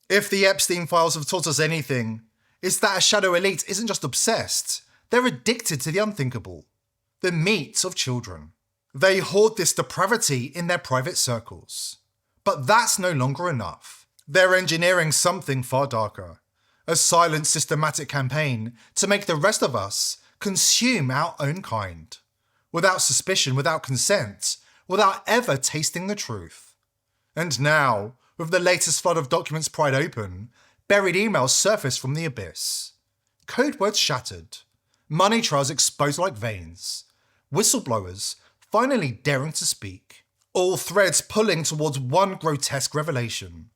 If the Epstein files have taught us anything, it's that a shadow elite isn't just obsessed, they're addicted to the unthinkable, the meat of children. They hoard this depravity in their private circles. But that's no longer enough. They're engineering something far darker, a silent, systematic campaign to make the rest of us consume our own kind, without suspicion, without consent, without ever tasting the truth. And now, with the latest flood of documents pried open, buried emails surface from the abyss. Code words shattered, money trails exposed like veins, whistleblowers finally daring to speak, all threads pulling towards one grotesque revelation.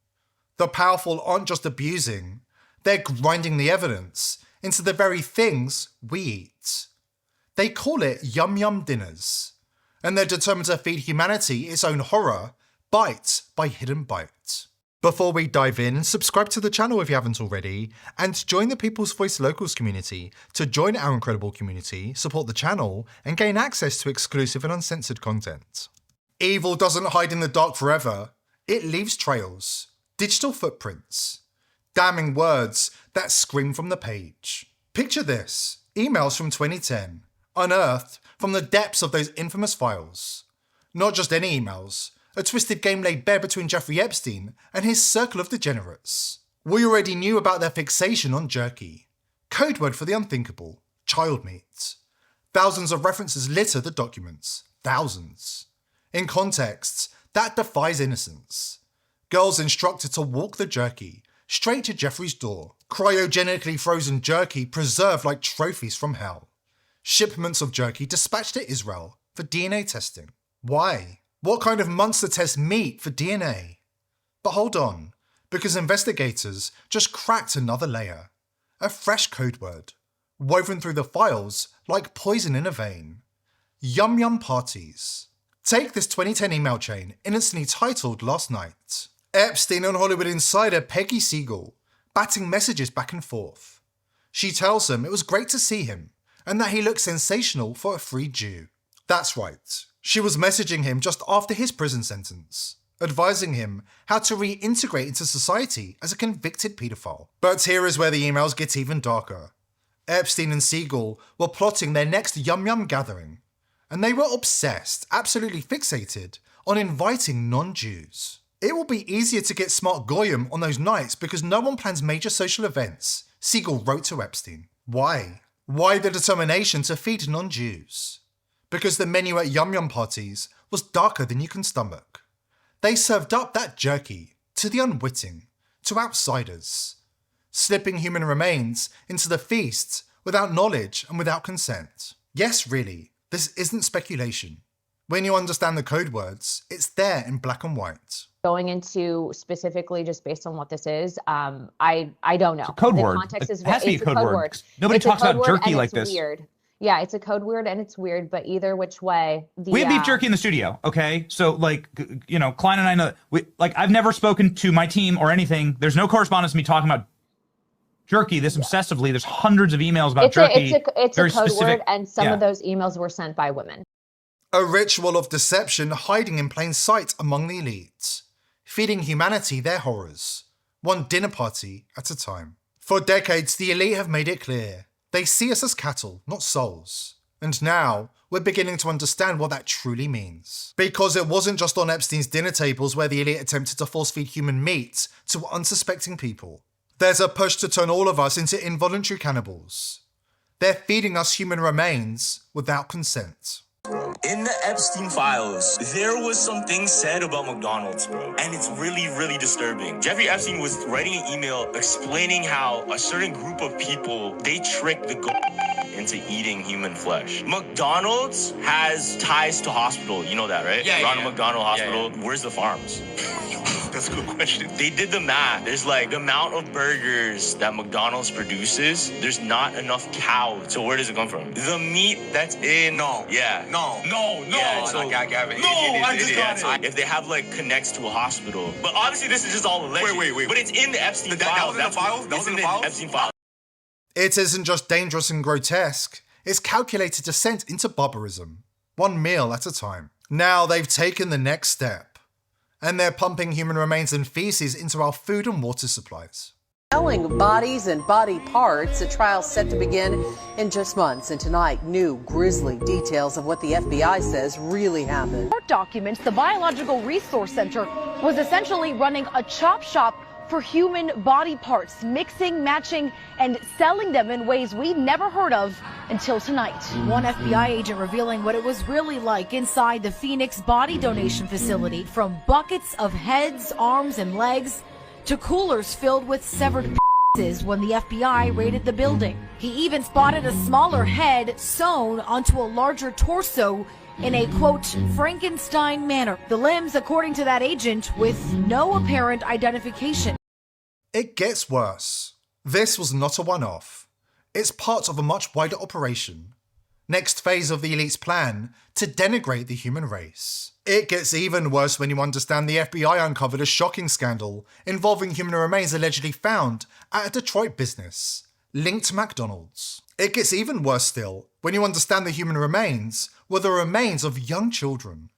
The powerful aren't just abusing, they're grinding the evidence into the very things we eat. They call it yum yum dinners, and they're determined to feed humanity its own horror, bite by hidden bite. Before we dive in, subscribe to the channel if you haven't already, and join the People's Voice Locals community to join our incredible community, support the channel, and gain access to exclusive and uncensored content. Evil doesn't hide in the dark forever. It leaves trails, digital footprints, damning words that scream from the page. Picture this, emails from 2010, unearthed from the depths of those infamous files. Not just any emails, a twisted game laid bare between Jeffrey Epstein and his circle of degenerates. We already knew about their fixation on jerky, code word for the unthinkable, child meat. Thousands of references litter the documents, thousands. In contexts that defies innocence. Girls instructed to walk the jerky straight to Jeffrey's door, cryogenically frozen jerky preserved like trophies from hell. Shipments of jerky dispatched to Israel for DNA testing. Why? What kind of monster tests meat for DNA? But hold on, because investigators just cracked another layer. A fresh code word, woven through the files like poison in a vein. Yum Yum Parties. Take this 2010 email chain, innocently titled Last Night. Epstein and Hollywood insider Peggy Siegel, batting messages back and forth. She tells him it was great to see him, and that he looked sensational for a free Jew. That's right. She was messaging him just after his prison sentence, advising him how to reintegrate into society as a convicted paedophile. But here is where the emails get even darker. Epstein and Siegel were plotting their next Yum Yum gathering, and they were obsessed, absolutely fixated, on inviting non-Jews. It will be easier to get smart goyim on those nights because no one plans major social events, Siegel wrote to Epstein. Why? Why the determination to feed non-Jews? Because the menu at Yum Yum Parties was darker than you can stomach. They served up that jerky to the unwitting, to outsiders, slipping human remains into the feast without knowledge and without consent. Yes, really, this isn't speculation. When you understand the code words, it's there in black and white. Going into specifically just based on what this is, I don't know. It's a code the word. Context is It has to be a code word. Nobody it's talks a code about word jerky and like it's this. Weird. Yeah, it's a code word and it's weird, but either which way, We have beef jerky in the studio, okay? So, like, you know, Klein and I know, I've never spoken to my team or anything. There's no correspondence to me talking about jerky this obsessively. There's hundreds of emails about jerky. It's a code specific. word, and some of those emails were sent by women. A ritual of deception hiding in plain sight among the elite, feeding humanity their horrors, one dinner party at a time. For decades, the elite have made it clear. They see us as cattle, not souls. And now, we're beginning to understand what that truly means. Because it wasn't just on Epstein's dinner tables where the elite attempted to force-feed human meat to unsuspecting people. There's a push to turn all of us into involuntary cannibals. They're feeding us human remains without consent. In the Epstein files, there was some things said about McDonald's, bro. And it's really, really disturbing. Jeffrey Epstein was writing an email explaining how a certain group of people, they tricked the into eating human flesh. McDonald's has ties to hospital. You know that, right? Yeah, Ronald yeah. McDonald Hospital. Yeah. Where's the farms? That's a good question. They did the math. There's like the amount of burgers that McDonald's produces, there's not enough cow. So where does it come from? The meat that's in... No. Yeah. No. Yeah, so, Gavin. no, I just got it. If they have like connects to a hospital. But obviously this is just all alleged. Wait. But it's in the Epstein That files. was in the files? That was in the files? Epstein files. It isn't just dangerous and grotesque, it's calculated descent into barbarism, one meal at a time. Now they've taken the next step. And they're pumping human remains and feces into our food and water supplies. Selling bodies and body parts, a trial set to begin in just months. And tonight, new grisly details of what the FBI says really happened. Court documents, the Biological Resource Center was essentially running a chop shop for human body parts, mixing, matching, and selling them in ways we'd never heard of until tonight. One FBI agent revealing what it was really like inside the Phoenix body donation facility, from buckets of heads, arms, and legs to coolers filled with severed pieces when the FBI raided the building. He even spotted a smaller head sewn onto a larger torso in a, quote, Frankenstein manner. The limbs, according to that agent, with no apparent identification. It gets worse. This was not a one-off. It's part of a much wider operation. Next phase of the elite's plan to denigrate the human race. It gets even worse when you understand the FBI uncovered a shocking scandal involving human remains allegedly found at a Detroit business linked to McDonald's. It gets even worse still when you understand the human remains were the remains of young children.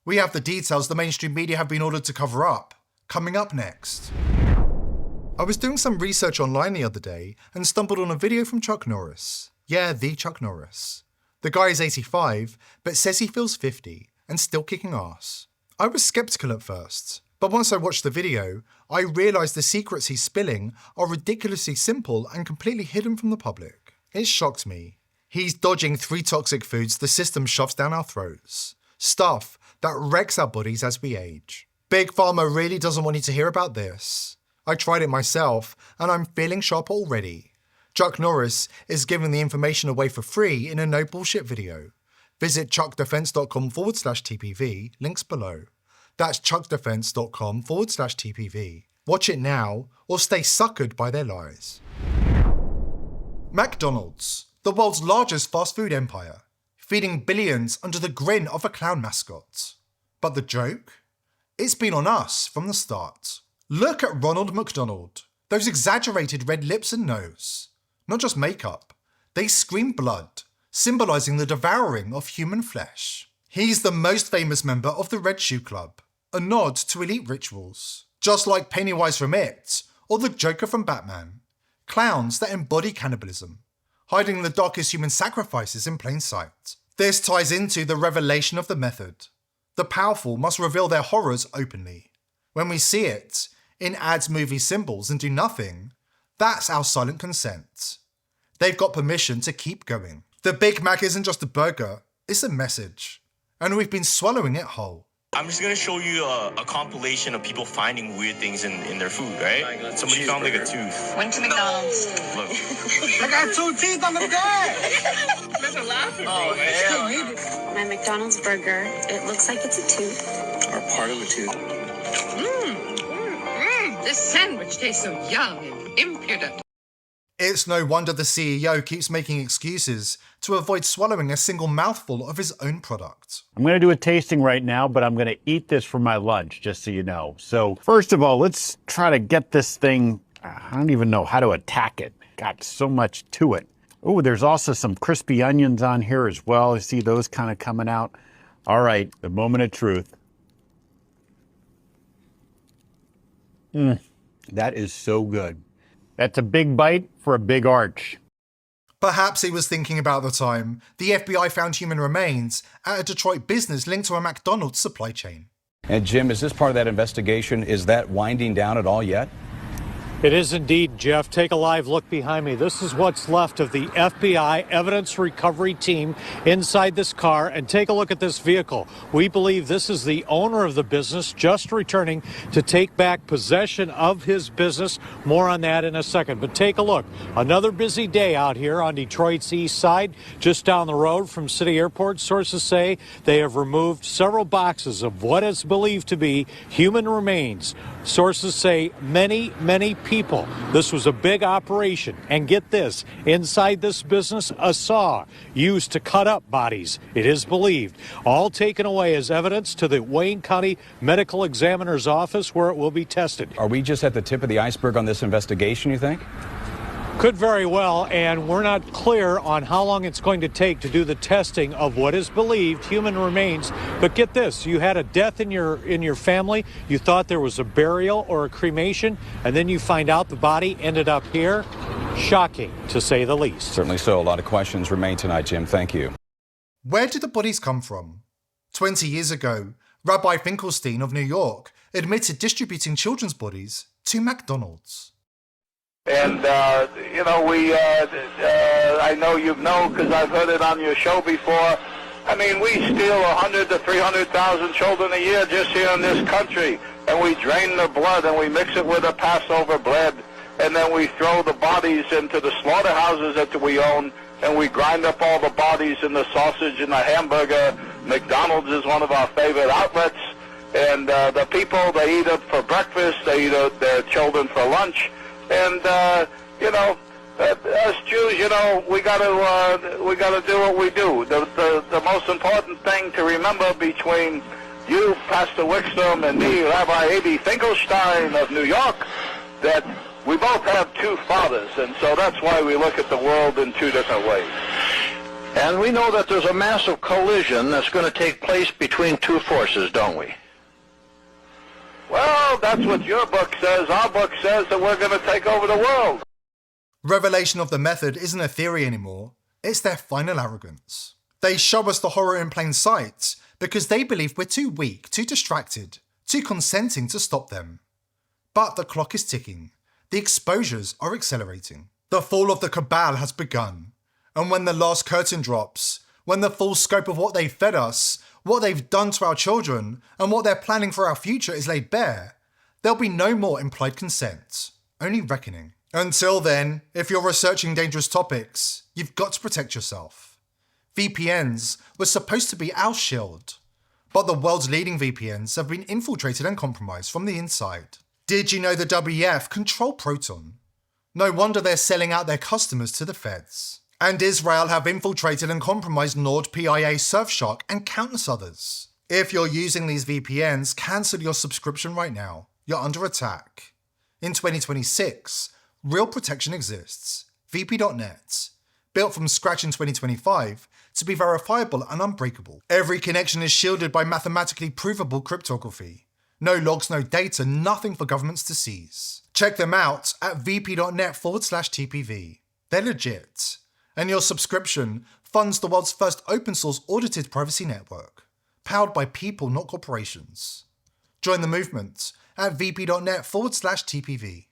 We have the details the mainstream media have been ordered to cover up, coming up next. I was doing some research online the other day and stumbled on a video from Chuck Norris. Yeah, the Chuck Norris. The guy is 85, but says he feels 50 and still kicking ass. I was skeptical at first, but once I watched the video, I realised the secrets he's spilling are ridiculously simple and completely hidden from the public. It shocked me. He's dodging 3 toxic foods the system shoves down our throats. Stuff that wrecks our bodies as we age. Big Pharma really doesn't want you to hear about this. I tried it myself, and I'm feeling sharp already. Chuck Norris is giving the information away for free in a no bullshit video. Visit chuckdefense.com/TPV, links below. That's chuckdefense.com/TPV. Watch it now, or stay suckered by their lies. McDonald's, the world's largest fast food empire, feeding billions under the grin of a clown mascot. But the joke? It's been on us from the start. Look at Ronald McDonald. Those exaggerated red lips and nose. Not just makeup. They scream blood, symbolising the devouring of human flesh. He's the most famous member of the Red Shoe Club, a nod to elite rituals. Just like Pennywise from It, or the Joker from Batman. Clowns that embody cannibalism, hiding the darkest human sacrifices in plain sight. This ties into the revelation of the method. The powerful must reveal their horrors openly. When we see it, in ads, movie symbols, and do nothing, that's our silent consent. They've got permission to keep going. The Big Mac isn't just a burger, it's a message. And we've been swallowing it whole. I'm just gonna show you a compilation of people finding weird things in their food, right? Somebody found like a tooth. Went to McDonald's. Look. I got 2 teeth on the bag. There's a laughing. Oh, hell. My McDonald's burger, it looks like it's a tooth. Or part of a tooth. This sandwich tastes so young and impudent. It's no wonder the CEO keeps making excuses to avoid swallowing a single mouthful of his own product. I'm going to do a tasting right now, but I'm going to eat this for my lunch, just so you know. So first of all, let's try to get this thing, I don't even know how to attack it. Got so much to it. Oh, there's also some crispy onions on here as well. I see those kind of coming out. All right, the moment of truth. That is so good. That's a big bite for a big arch. Perhaps he was thinking about the time the FBI found human remains at a Detroit business linked to a McDonald's supply chain. And Jim, is this part of that investigation? Is that winding down at all yet? It is indeed, Jeff. Take a live look behind me. This is what's left of the FBI evidence recovery team inside this car. And take a look at this vehicle. We believe this is the owner of the business just returning to take back possession of his business. More on that in a second. But take a look. Another busy day out here on Detroit's east side, just down the road from City Airport. Sources say they have removed several boxes of what is believed to be human remains. Sources say many people. This was a big operation. And get this, inside this business, a saw used to cut up bodies, it is believed. All taken away as evidence to the Wayne County Medical Examiner's Office, where it will be tested. Are we just at the tip of the iceberg on this investigation, you think? Could very well, and we're not clear on how long it's going to take to do the testing of what is believed human remains. But get this, you had a death in your family, you thought there was a burial or a cremation, and then you find out the body ended up here. Shocking, to say the least. Certainly so. A lot of questions remain tonight, Jim. Thank you. Where did the bodies come from? 20 years ago, Rabbi Finkelstein of New York admitted distributing children's bodies to McDonald's. And, I know you know because I've heard it on your show before. I mean, we steal 100 to 300,000 children a year just here in this country. And we drain the blood and we mix it with the Passover bread. And then we throw the bodies into the slaughterhouses that we own. And we grind up all the bodies in the sausage and the hamburger. McDonald's is one of our favorite outlets. And the people, they eat it for breakfast. They eat their children for lunch. And, us Jews, we gotta do what we do. The most important thing to remember between you, Pastor Wickstrom, and me, Rabbi A.B. Finkelstein of New York, that we both have two fathers, and so that's why we look at the world in two different ways. And we know that there's a massive collision that's going to take place between two forces, don't we? Well, that's what your book says. Our book says that we're going to take over the world. Revelation of the method isn't a theory anymore, it's their final arrogance. They show us the horror in plain sight because they believe we're too weak, too distracted, too consenting to stop them. But the clock is ticking. The exposures are accelerating. The fall of the cabal has begun. And when the last curtain drops, when the full scope of what they've fed us, what they've done to our children, and what they're planning for our future is laid bare, there'll be no more implied consent, only reckoning. Until then, if you're researching dangerous topics, you've got to protect yourself. VPNs were supposed to be our shield, but the world's leading VPNs have been infiltrated and compromised from the inside. Did you know the WEF control Proton? No wonder they're selling out their customers to the feds. And Israel have infiltrated and compromised NordPIA, Surfshark, and countless others. If you're using these VPNs, cancel your subscription right now. You're under attack. In 2026, real protection exists. VP.net. Built from scratch in 2025 to be verifiable and unbreakable. Every connection is shielded by mathematically provable cryptography. No logs, no data, nothing for governments to seize. Check them out at vp.net/TPV. They're legit. And your subscription funds the world's first open source audited privacy network, powered by people, not corporations. Join the movement at vp.net/TPV.